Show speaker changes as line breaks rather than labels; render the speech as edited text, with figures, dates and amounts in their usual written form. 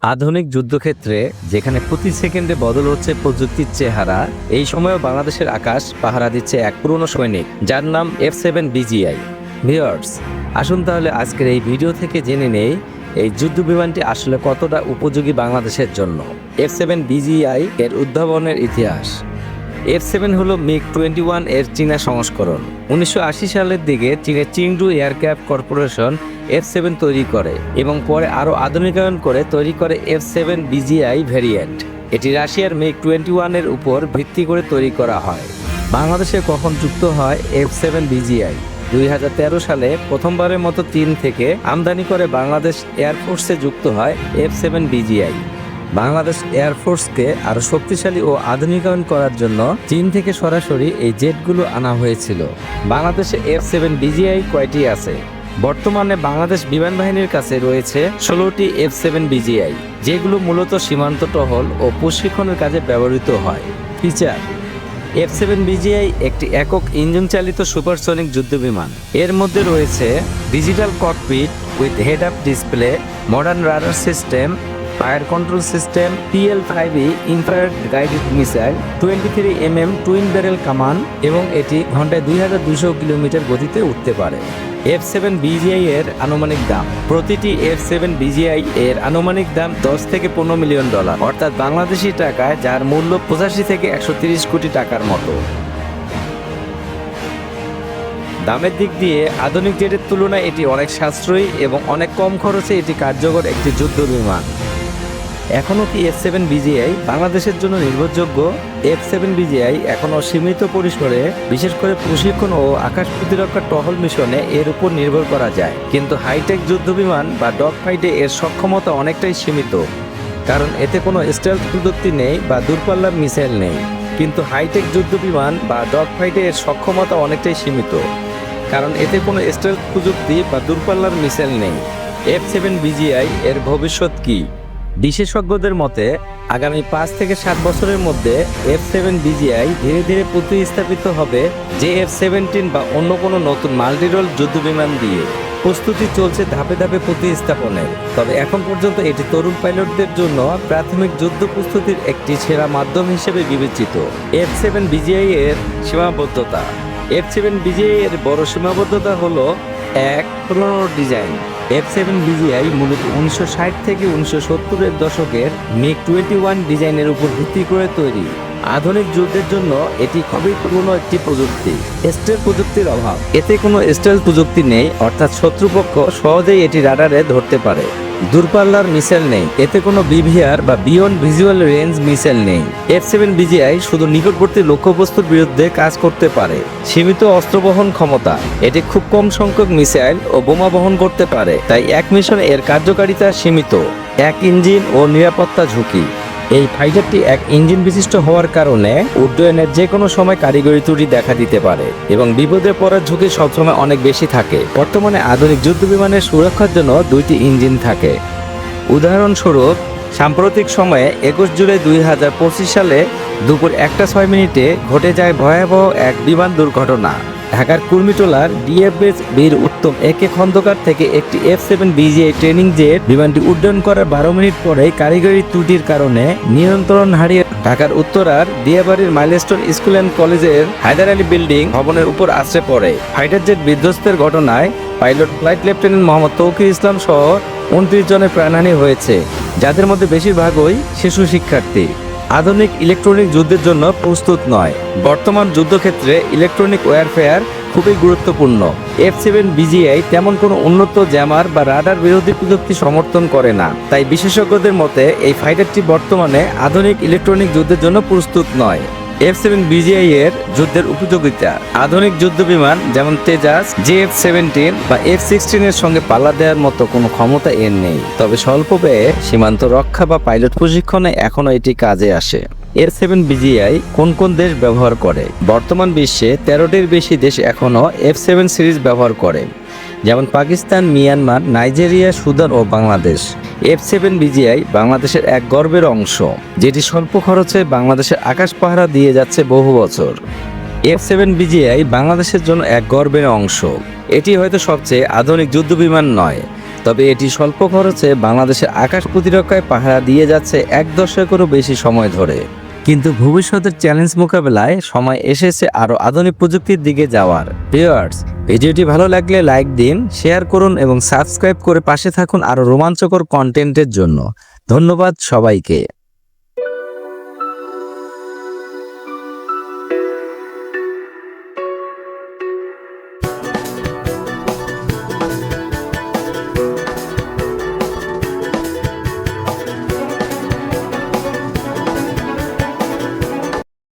আধুনিক যুদ্ধক্ষেত্রে যেখানে প্রতি সেকেন্ডে বদল হচ্ছে প্রযুক্তির চেহারা, এই সময়েও বাংলাদেশের আকাশ পাহারা দিচ্ছে এক পুরনো সৈনিক, যার নাম F7 BGI। ভিউয়ার্স, আসুন তাহলে আজকের এই ভিডিও থেকে জেনে নেই এই যুদ্ধ বিমানটি আসলে কতটা উপযোগী বাংলাদেশের জন্য। F7 BGI এর উদ্ভাবনের ইতিহাস। F7 হলো MiG-21 এর চীনা সংস্করণ। 1980 সালের দিকে চীনের চিংডু এয়ারক্রাফট কর্পোরেশন F7 তৈরি করে এবং পরে আরও আধুনিকায়ন করে তৈরি করে F7 BGI ভ্যারিয়েন্ট। এটি রাশিয়ার MiG-21 এর উপর ভিত্তি করে তৈরি করা হয়। বাংলাদেশে কখন যুক্ত হয় F7 BGI? 2013 সালে প্রথমবারের মতো চীন থেকে আমদানি করে বাংলাদেশ এয়ারফোর্সে যুক্ত হয় F7 BGI। বাংলাদেশ এয়ারফোর্সকে আরও শক্তিশালী ও আধুনিকায়ন করার জন্য চীন থেকে সরাসরি এই জেটগুলো আনা হয়েছিল। বাংলাদেশে F7 BGI কয়টি আছে? বর্তমানে বাংলাদেশ বিমান বাহিনীর কাছে রয়েছে 16টি F7 BGI, যেগুলো মূলত সীমান্ত টহল ও প্রশিক্ষণের কাজে ব্যবহৃত হয়। ফিচার: F7 BGI একটি একক ইঞ্জিন চালিত সুপারসনিক যুদ্ধবিমান। এর মধ্যে রয়েছে digital cockpit with head up display, modern radar system, fire control system, PL-5E infrared guided missile, 23 mm twin barrel কামান এবং এটি ঘন্টায় 2200 কিলোমিটার গতিতে উঠতে পারে। F7 BGI এর আনুমানিক দাম: প্রতিটি F7 BGI এর আনুমানিক দাম $10 থেকে $15 মিলিয়ন, অর্থাৎ বাংলাদেশি টাকায় যার মূল্য 85 থেকে 130 কোটি টাকার মতো। দামের দিক দিয়ে আধুনিক জেটের তুলনায় এটি অনেক সাশ্রয়ী এবং অনেক কম খরচে এটি কার্যকর একটি যুদ্ধ বিমান। এখনও কি F7 BGI বাংলাদেশের জন্য নির্ভরযোগ্য? F7 BGI এখনও সীমিত পরিসরে, বিশেষ করে প্রশিক্ষণ ও আকাশ প্রতিরক্ষা টহল মিশনে এর উপর নির্ভর করা যায়। কিন্তু হাইটেক যুদ্ধ বিমান বা ডগ ফাইটে এর সক্ষমতা অনেকটাই সীমিত, কারণ এতে কোনো স্টেলথ প্রযুক্তি নেই বা দূরপাল্লার মিসাইল নেই। কিন্তু হাইটেক যুদ্ধ বিমান বা ডগ ফাইটে এর সক্ষমতা অনেকটাই সীমিত, কারণ এতে কোনো স্টেলথ প্রযুক্তি বা দূরপাল্লার মিসাইল নেই। F7 BGI এর ভবিষ্যৎ কী? বিশেষজ্ঞদের মতে আগামী 5 থেকে 7 বছরের মধ্যে F7 BGI ধীরে ধীরে প্রতিস্থাপিত হবে JF-17 বা অন্য কোনো নতুন মাল্টিরোল যুদ্ধবিমান দিয়ে। প্রস্তুতি চলছে ধাপে ধাপে প্রতিস্থাপনের, তবে এখন পর্যন্ত এটি তরুণ পাইলটদের জন্য প্রাথমিক যুদ্ধ প্রস্তুতির একটি সেরা মাধ্যম হিসেবে বিবেচিত। F7 BGI এর সীমাবদ্ধতা: F7 BGI এর বড় সীমাবদ্ধতা হলো পুরনো ডিজাইন। F7 BGI মূলত 1960 থেকে 1970-এর দশকের MiG-21 ডিজাইনের উপর ভিত্তি করে তৈরি। আধুনিক যুদ্ধের জন্য এটি খুবই পুরনো একটি প্রযুক্তি। স্টেলথ প্রযুক্তির অভাব: এতে কোনো স্টেলথ প্রযুক্তি নেই, অর্থাৎ শত্রুপক্ষ সহজেই এটি রাডারে ধরতে পারে। দূরপাল্লার মিসাইল নেই, এতে কোনো BVR বা বিয়ন্ড ভিজুয়াল রেঞ্জ মিসাইল নেই। F7 BGI শুধু নিকটবর্তী লক্ষ্যবস্তুর বিরুদ্ধে কাজ করতে পারে। সীমিত অস্ত্র বহন ক্ষমতা: এটি খুব কম সংখ্যক মিসাইল ও বোমা বহন করতে পারে, তাই এক মিশনে এর কার্যকারিতা সীমিত। এক ইঞ্জিন ও নিরাপত্তা ঝুঁকি: এই ফাইটারটি এক ইঞ্জিন বিশিষ্ট হওয়ার কারণে উড্ডয়নের যে কোনো সময় কারিগরি ত্রুটি দেখা দিতে পারে এবং বিপদে পড়ার ঝুঁকি সবসময় অনেক বেশি থাকে। বর্তমানে আধুনিক যুদ্ধবিমানের সুরক্ষার জন্য 2টি ইঞ্জিন থাকে। উদাহরণস্বরূপ, সাম্প্রতিক সময়ে 21 জুলাই 2025 সালে দুপুর 1:06 ঘটে যায় ভয়াবহ এক বিমান দুর্ঘটনা। ঢাকার কুর্মিটোলার DF বেস বীর উত্তম AK খন্দকার থেকে একটি F7 BGI ট্রেনিং জেট বিমানটি উড্ডয়ন করার 12 মিনিট পরেই কারিগরি ত্রুটির কারণে নিয়ন্ত্রণ হারিয়ে ঢাকার উত্তরার দিয়াবাড়ির মাইলস্টোন স্কুল অ্যান্ড কলেজের হায়দার আলী বিল্ডিং ভবনের উপর আছড়ে পড়ে। ফাইটার জেট বিধ্বস্তের ঘটনায় pilot flight lieutenant Mohammad Tauqir Islam সহ 29 জনের প্রাণহানি হয়েছে, যাদের মধ্যে বেশিরভাগই শিশু শিক্ষার্থী। আধুনিক ইলেকট্রনিক যুদ্ধের জন্য প্রস্তুত নয়: বর্তমান যুদ্ধক্ষেত্রে ইলেকট্রনিক ওয়্যারফেয়ার খুবই গুরুত্বপূর্ণ। F7 BGI তেমন কোনো উন্নত জ্যামার বা রাডার বিরোধী প্রযুক্তি সমর্থন করে না, তাই বিশেষজ্ঞদের মতে এই ফাইটারটি বর্তমানে আধুনিক ইলেকট্রনিক যুদ্ধের জন্য প্রস্তুত নয়। F7 BGI এর যুদ্ধের উপযোগিতা: আধুনিক যুদ্ধবিমান যেমন তেজাস, JF-17 বা F-16 এর সঙ্গে পাল্লা দেওয়ার মতো কোনো ক্ষমতা এর নেই, তবে স্বল্প ব্যয়ে সীমান্ত রক্ষা বা পাইলট প্রশিক্ষণে এখনও এটি কাজে আসে। F7 BGI কোন কোন দেশ ব্যবহার করে? বর্তমান বিশ্বে 13টির বেশি দেশ এখনও F7 সিরিজ ব্যবহার করে, যেমন পাকিস্তান, মিয়ানমার, নাইজেরিয়া, সুদান ও বাংলাদেশ। F7 BGI বাংলাদেশের এক গর্বের অংশ, যেটি স্বল্প খরচে বাংলাদেশের আকাশ পাহারা দিয়ে যাচ্ছে বহু বছর। F7 BGI বাংলাদেশের জন্য এক গর্বের অংশ। এটি হয়তো সবচেয়ে আধুনিক যুদ্ধবিমান নয়, তবে এটি স্বল্প খরচে বাংলাদেশের আকাশ প্রতিরক্ষায় পাহারা দিয়ে যাচ্ছে 1 দশকেরও বেশি সময় ধরে। কিন্তু ভবিষ্যতের চ্যালেঞ্জ মোকাবেলায় সময় এসেছে আরও আধুনিক প্রযুক্তির দিকে যাওয়ার। ভিউয়ার্স, ভিডিওটি ভালো লাগলে লাইক দিন, শেয়ার করুন এবং সাবস্ক্রাইব করে পাশে থাকুন আরও রোমাঞ্চকর কন্টেন্টের জন্য। ধন্যবাদ সবাইকে।